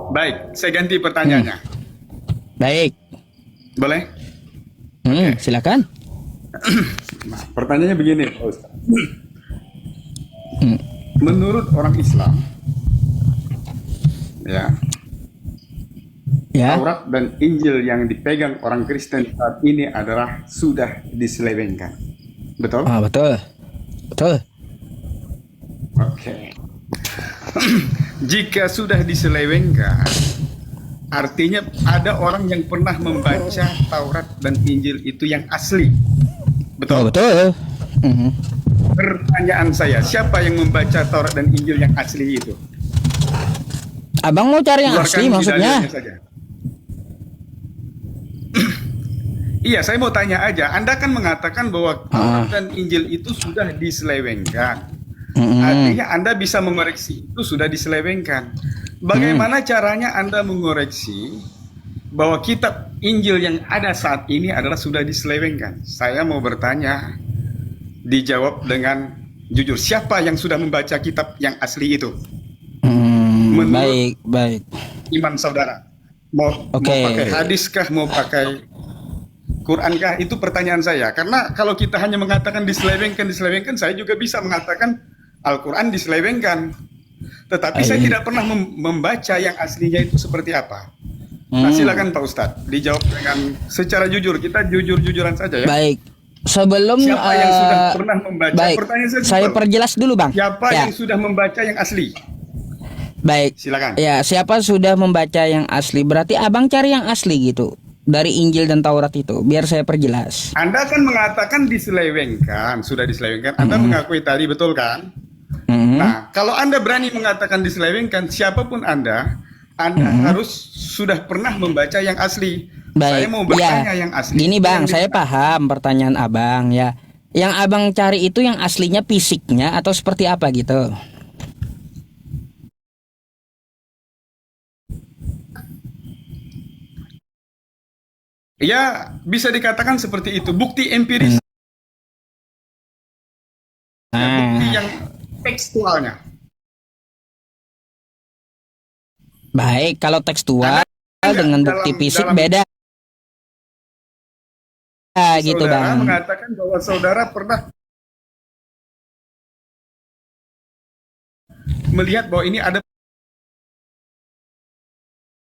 Baik, saya ganti Hmm. pertanyaannya. Baik. Boleh? Silakan. Nah, pertanyaannya begini, Pak Ustaz. Hmm. Menurut orang Islam, ya, Ya. Taurat dan Injil yang dipegang orang Kristen saat ini adalah sudah diselewengkan. Betul? Betul. Betul. Oke. Jika sudah diselewengkan, artinya ada orang yang pernah membaca Taurat dan Injil itu yang asli. Betul? Betul. Mhm. Pertanyaan saya, siapa yang membaca Taurat dan Injil yang asli itu? Abang mau cari yang Keluarkan asli di maksudnya? dalilnya saja. Iya, saya mau tanya aja. Anda kan mengatakan bahwa Taurat dan Injil itu sudah diselewengkan. Artinya Anda bisa mengoreksi itu sudah diselewengkan. Bagaimana caranya Anda mengoreksi bahwa kitab Injil yang ada saat ini adalah sudah diselewengkan? Saya mau bertanya, dijawab dengan jujur. Siapa yang sudah membaca kitab yang asli itu? Menurut Baik. iman saudara. Mau pakai hadis kah, mau pakai Quran kah? Itu pertanyaan saya. Karena kalau kita hanya mengatakan diselewengkan, saya juga bisa mengatakan Al-Quran diselewengkan. Tetapi saya tidak pernah membaca yang aslinya itu seperti apa. Nah, silakan Pak Ustadz, dijawab dengan secara jujur. Kita jujur-jujuran saja ya. Baik. Sebelum Siapa yang sudah pernah membaca? baik, Pertanyaan saya perjelas dulu, Bang. Siapa Ya. yang sudah membaca yang asli? Baik. Silakan. Ya, siapa sudah membaca yang asli? Berarti Abang cari yang asli gitu. Dari Injil dan Taurat itu, biar saya perjelas. Anda kan mengatakan diselewengkan, sudah diselewengkan. Anda mengakui tadi, betul kan? Nah, kalau Anda berani mengatakan diselewengkan, siapapun Anda harus sudah pernah membaca yang asli. Saya Baik. mau bertanya yang asli. Gini, Bang, Yang saya paham pertanyaan Abang ya. Yang Abang cari itu yang aslinya fisiknya atau seperti apa gitu? Ya, bisa dikatakan seperti itu. Bukti empiris, bukti yang tekstualnya. Baik, kalau tekstual Ada dengan bukti fisik beda gitu, saudara Bang. mengatakan bahwa saudara pernah melihat bahwa ini ada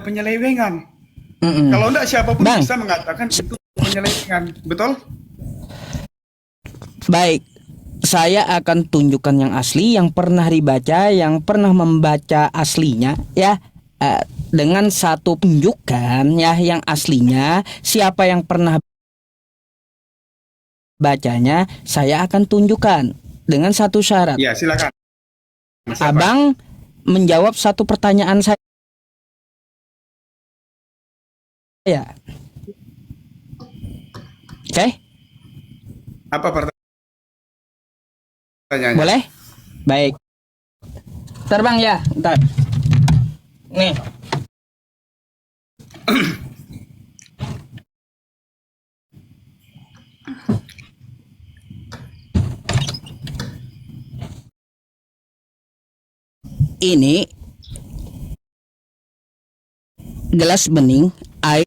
penyelewengan. Kalau enggak, siapapun Bang, bisa mengatakan itu penyelewengan. Betul? baik. Saya akan tunjukkan yang asli, yang pernah dibaca, yang pernah membaca aslinya ya. Dengan satu tunjukkan ya yang aslinya, siapa yang pernah bacanya, saya akan tunjukkan dengan satu syarat. Ya, silakan. Siapa? Abang menjawab satu pertanyaan saya. Oke? Apa pertanyaannya? Boleh? Baik. Terbang ya, ntar. Nih. Ini gelas bening, air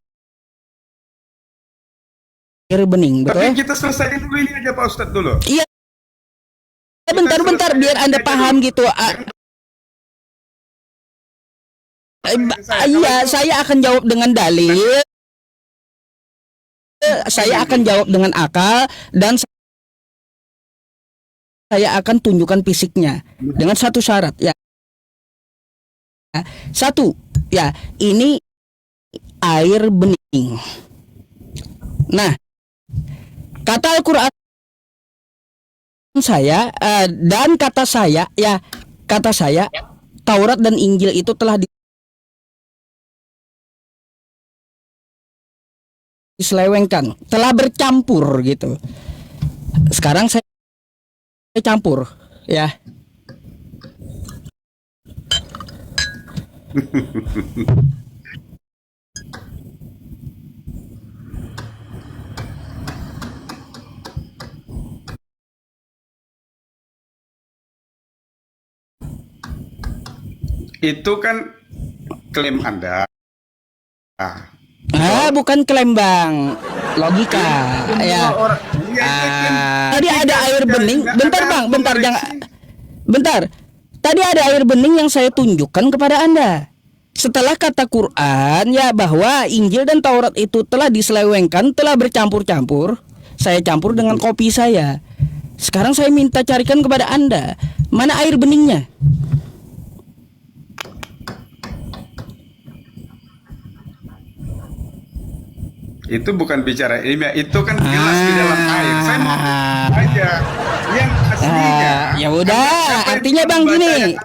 bening, betul? Tapi kita selesaikan dulu ini aja Pak Ustadz dulu. Iya. Bentar, biar Anda paham gitu. Iya, saya akan jawab dengan dalil. Saya akan jawab dengan akal dan saya akan tunjukkan fisiknya dengan satu syarat ya. Satu, ya, ini air bening. Nah, kata Al-Quran saya dan kata saya ya, kata saya Taurat dan Injil itu telah diselewengkan, telah bercampur gitu. Sekarang saya campur ya. Itu kan klaim Anda. Bukan klaim Bang, logika ya. Tadi ada air bening. Bentar Bang, bentar jangan. Bentar. Tadi ada air bening yang saya tunjukkan kepada Anda. Setelah kata Quran ya bahwa Injil dan Taurat itu telah diselewengkan, telah bercampur-campur, saya campur dengan kopi saya. Sekarang saya minta carikan kepada Anda, mana air beningnya? Itu bukan bicara ilmiah, itu kan jelas di dalam air. Saya mau aja yang aslinya. Ya udah, artinya Bang gini.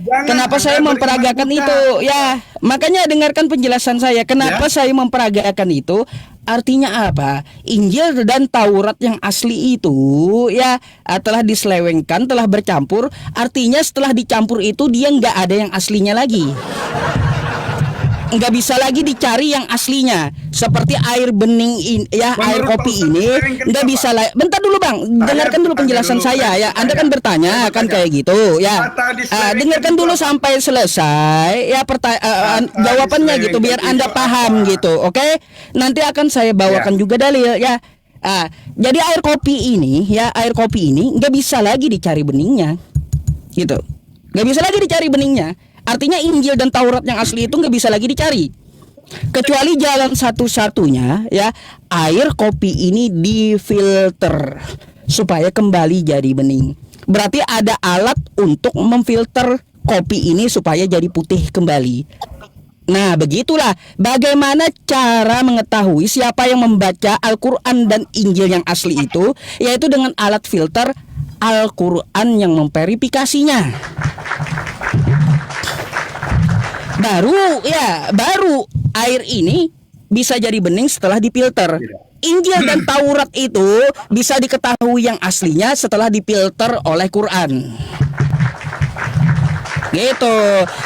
Kenapa saya memperagakan itu? Ya, makanya dengarkan penjelasan saya. Kenapa saya memperagakan itu? Artinya apa? Injil dan Taurat yang asli itu ya telah diselewengkan, telah bercampur. Artinya setelah dicampur itu dia nggak ada yang aslinya lagi. Nggak bisa lagi dicari yang aslinya. Seperti air bening air kopi ini nggak bisa lagi. Bentar dulu Bang, dengarkan dulu penjelasan saya ya. Anda kan bertanya kan kayak gitu ya. Dengarkan dulu sampai selesai ya jawabannya gitu biar Anda paham gitu. Oke? Nanti akan saya bawakan juga dalil ya. Jadi air kopi ini nggak bisa lagi dicari beningnya gitu. Nggak bisa lagi dicari beningnya. Artinya Injil dan Taurat yang asli itu nggak bisa lagi dicari. Kecuali jalan satu-satunya ya, air kopi ini difilter supaya kembali jadi bening. Berarti ada alat untuk memfilter kopi ini supaya jadi putih kembali. Nah, begitulah bagaimana cara mengetahui siapa yang membaca Al-Quran dan Injil yang asli itu, yaitu dengan alat filter Al-Quran yang memverifikasinya. Baru air ini bisa jadi bening setelah dipilter. Injil dan Taurat itu bisa diketahui yang aslinya setelah dipilter oleh Quran. Gitu.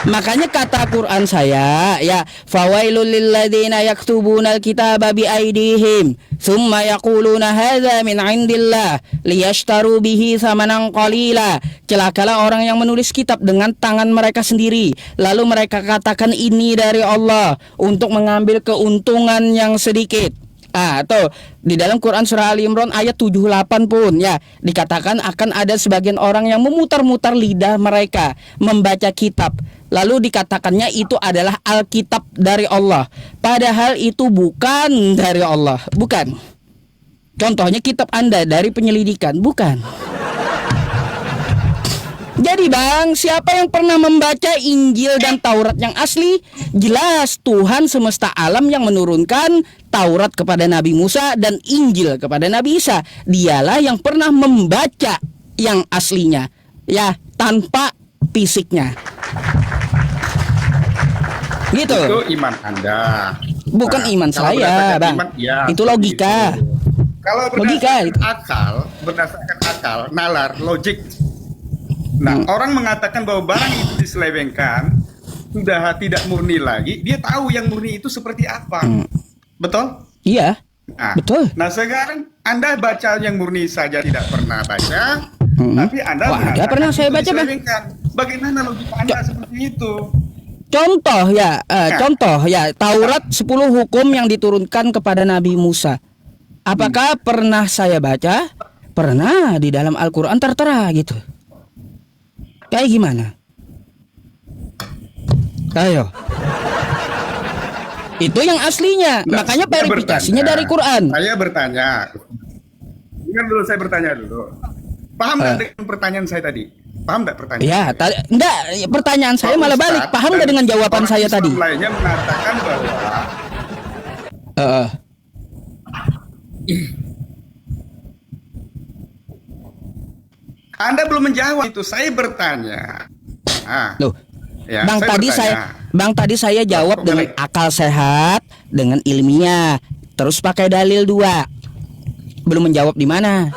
Makanya kata Quran saya ya, fawailul lilladzina yaktubuna alkitaba biaidihim thumma yaquluna hadza min indillah liyashtaru bihi thamanan qalila. Celakalah orang yang menulis kitab dengan tangan mereka sendiri, lalu mereka katakan ini dari Allah untuk mengambil keuntungan yang sedikit. Tuh di dalam Quran surah Ali Imran ayat 78 pun ya dikatakan akan ada sebagian orang yang memutar-mutar lidah mereka membaca kitab, lalu dikatakannya itu adalah Alkitab dari Allah, padahal itu bukan dari Allah, bukan. Contohnya kitab Anda dari penyelidikan, bukan. Jadi Bang, siapa yang pernah membaca Injil dan Taurat yang asli? Jelas Tuhan semesta alam yang menurunkan Taurat kepada Nabi Musa dan Injil kepada Nabi Isa. Dialah yang pernah membaca yang aslinya, ya, tanpa fisiknya. Gitu. Itu iman Anda. Bukan iman saya, Bang. Itu logika. Kalau berdasarkan akal, nalar, logik. Nah, orang mengatakan bahwa barang itu diselewengkan, sudah tidak murni lagi, dia tahu yang murni itu seperti apa. Betul? Iya. Betul. Nah, sekarang Anda baca yang murni saja tidak pernah baca, tapi Anda ada pernah saya baca, Bang. Bagaimana logika Anda seperti itu? Contoh ya, Taurat 10 hukum yang diturunkan kepada Nabi Musa. Apakah pernah saya baca? Pernah, di dalam Al-Quran tertera gitu. Kayak gimana? Ayo. Itu yang aslinya. Makanya verifikasinya dari Quran. Saya bertanya. Dengar dulu, saya bertanya dulu. Paham nggak dengan pertanyaan saya tadi? Paham nggak pertanyaan? Ya, enggak. Pertanyaan saya malah balik. Paham nggak dengan jawaban saya tadi? Lainnya mengatakan bahwa Anda belum menjawab itu. Saya bertanya. Loh, ya, Bang tadi saya jawab dengan akal sehat, dengan ilmiah, terus pakai dalil 2. Belum menjawab di mana?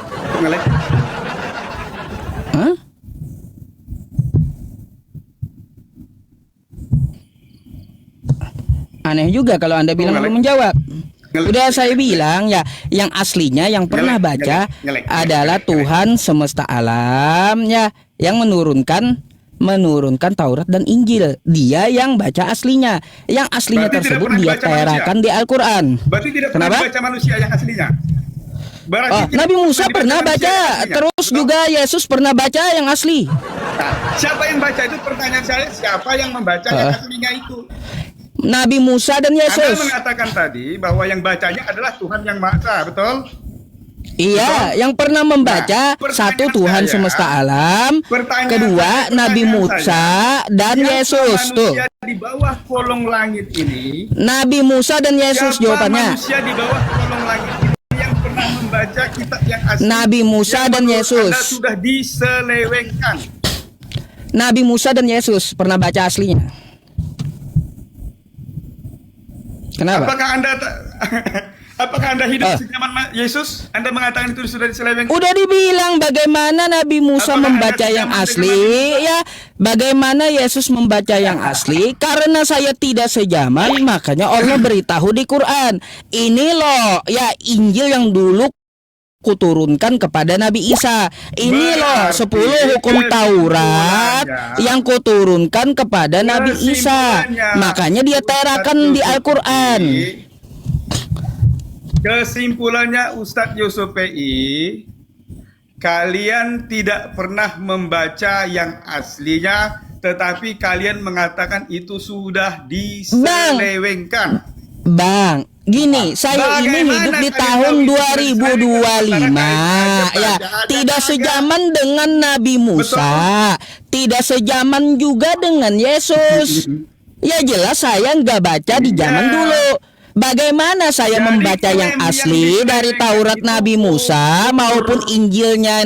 Aneh juga kalau Anda bilang belum menjawab. Udah saya bilang ya, yang aslinya yang pernah baca adalah Tuhan semesta alam ya, yang menurunkan menurunkan Taurat dan Injil. Dia yang baca aslinya. Yang aslinya Berarti tidak tersebut pernah dia dibaca manusia. terakan di Al-Qur'an. Berarti tidak pernah Kenapa? dibaca manusia yang aslinya. Berarti Oh, tidak Nabi Musa dibaca pernah manusia baca, yang aslinya. terus Betul? juga Yesus pernah baca yang asli. Nah, siapa yang baca itu pertanyaan saya, siapa yang membaca yang aslinya itu? Nabi Musa dan Anda Yesus. mengatakan tadi bahwa yang bacanya adalah Tuhan Yang Maha Esa, betul? Iya, yang pernah membaca Nah, satu pertanyaan Tuhan saya- semesta alam, Pertanyaan kedua saya- Nabi pertanyaan Musa saya, dan siapa Yesus. Tuh, manusia di bawah kolong langit ini, Nabi Musa dan Yesus siapa jawabannya. manusia di bawah kolong langit ini yang pernah membaca kitab yang asli? Nabi Musa yang dan menurut Yesus. Anda sudah diselewengkan. Nabi Musa dan Yesus pernah baca aslinya. Kenapa? Apakah Anda hidup sejaman Yesus? Anda mengatakan itu sudah diselewengkan? Udah dibilang bagaimana Nabi Musa Apakah membaca Anda yang sejaman asli, dengan Nabi Musa? ya? Bagaimana Yesus membaca yang asli? Karena saya tidak sejaman, makanya Allah beritahu di Quran. Ini loh, ya Injil yang dulu kuturunkan kepada Nabi Isa. Ini loh 10 hukum Taurat yang kuturunkan kepada Nabi Isa. Makanya dia terakan di Al-Quran. Kesimpulannya Ustadz Yusuf PI, kalian tidak pernah membaca yang aslinya, tetapi kalian mengatakan itu sudah diselewengkan. Bang, gini, saya ini Bagaimana hidup di kalian tahun tahu itu 2025, ya, Ada tidak naga. sejaman dengan Nabi Musa, tidak sejaman juga dengan Yesus. Ya jelas saya nggak baca di zaman Iya. dulu. Bagaimana saya Jadi membaca yang klaim yang asli dari diselewengkan Taurat itu Nabi Musa maupun Injilnya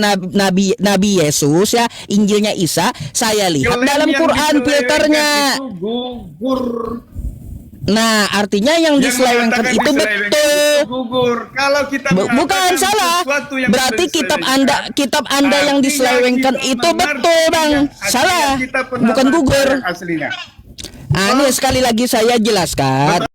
Nabi Yesus, ya, Injilnya Isa, saya lihat Klaim dalam yang Quran diselewengkan filternya. itu gugur. Nah, artinya yang diselewengkan mengatakan itu diselewengkan betul. itu gugur. Kalau kita Bukan mengatakan salah. sesuatu yang Berarti sudah kitab diselewengkan, Anda yang artinya diselewengkan kita itu mengerti betul, Bang. yang aslinya Salah. kita pernah Bukan baca gugur. yang aslinya. Ini sekali lagi saya jelaskan.